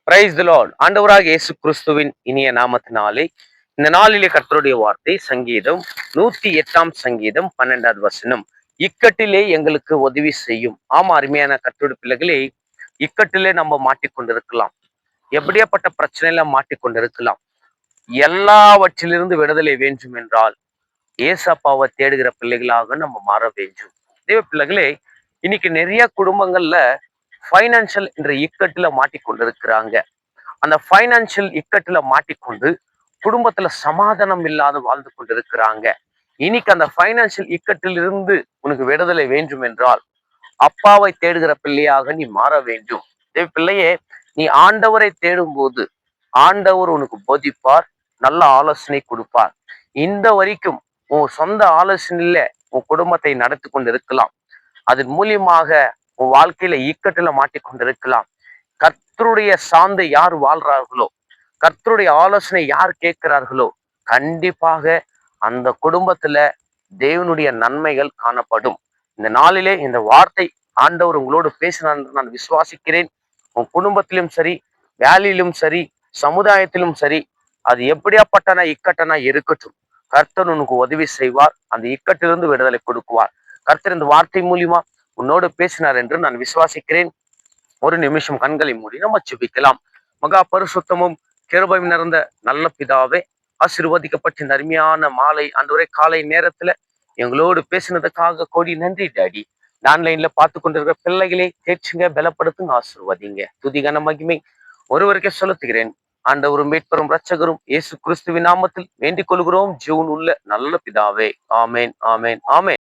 Praise the Lord. ஆண்டவராக இயேசு கிறிஸ்துவின் இனிய நாமத்தினாலே இந்த நாளிலே கர்த்தருடைய வார்த்தை சங்கீதம் 108 சங்கீதம் 12வது வசனம். இக்கட்டிலே எங்களுக்கு உதவி செய்யும். ஆமா, அருமையான கர்த்தருடைய பிள்ளைகளே, இக்கட்டிலே நம்ம மாட்டிக்கொண்டிருக்கலாம். எப்படியாப்பட்ட பிரச்சனையில மாட்டிக்கொண்டிருக்கலாம். எல்லாவற்றிலிருந்து விடுதலை வேண்டும் என்றால் ஏசப்பாவை தேடுகிற பிள்ளைகளாக நம்ம மாற வேண்டும். தேவ பிள்ளைகளே, இன்னைக்கு நிறைய குடும்பங்கள்ல பைனான்சியல் என்ற இக்கட்டுல மாட்டிக்கொண்டிருக்கிறாங்க. அந்த பைனான்சியல் இக்கட்டுல மாட்டிக்கொண்டு குடும்பத்துல சமாதானம் இல்லாத வாழ்ந்து கொண்டிருக்கிறாங்க. இன்னைக்கு அந்த பைனான்சியல் இக்கட்டில் இருந்து உனக்கு விடுதலை வேண்டும் என்றால் அப்பாவை தேடுகிற பிள்ளையாக நீ மாற வேண்டும். தேவ பிள்ளையே, நீ ஆண்டவரை தேடும் போது ஆண்டவர் உனக்கு போதிப்பார், நல்ல ஆலோசனை கொடுப்பார். இந்த வரைக்கும் உன் சொந்த ஆலோசனையில உன் குடும்பத்தை நடத்தி கொண்டிருக்கலாம். அதன் மூலியமாக உன் வாழ்க்கையில இக்கட்டுல மாட்டிக்கொண்டிருக்கலாம். கர்த்தருடைய சார்ந்து யார் வாழ்றார்களோ, கர்த்தருடைய ஆலோசனை யார் கேட்கிறார்களோ, கண்டிப்பாக அந்த குடும்பத்துல தேவனுடைய நன்மைகள் காணப்படும். இந்த நாளிலே இந்த வார்த்தை ஆண்டவர் உங்களோடு பேசினார் என்று நான் விசுவாசிக்கிறேன். உன் குடும்பத்திலும் சரி, வேலையிலும் சரி, சமுதாயத்திலும் சரி, அது எப்படியாப்பட்டனா இக்கட்டனா இருக்கட்டும், கர்த்தர் உனக்கு உதவி செய்வார். அந்த இக்கட்டிலிருந்து விடுதலை கொடுக்குவார். கர்த்தர் இந்த வார்த்தை மூலியமா உன்னோடு பேசினார் என்று நான் விசுவாசிக்கிறேன். ஒரு நிமிஷம் கண்களை மூடி நம்ம ஜெபிக்கலாம். மகா பரிசுத்தமும் கிருபையும் நிறைந்த நல்ல பிதாவே, ஆசீர்வதிக்கப்பட்ட இந்த அருமையான மாலை ஆண்டவரே காலை நேரத்துல எங்களோடு பேசினதுக்காக கோடி நன்றி டாடி. ஆன்லைன்ல பார்த்து கொண்டிருக்கிற பிள்ளைகளை தேய்ச்சுங்க, பலப்படுத்துங்க, ஆசீர்வதிங்க. துதி கன மகிமை ஒருவருக்கே செலுத்துகிறேன். ஆண்டவரும் மீட்பரும் இரட்சகரும் இயேசு கிறிஸ்துவின் நாமத்தில் வேண்டிக் கொள்கிறோம் ஜீவன் உள்ள நல்ல பிதாவே. ஆமேன், ஆமேன், ஆமேன்.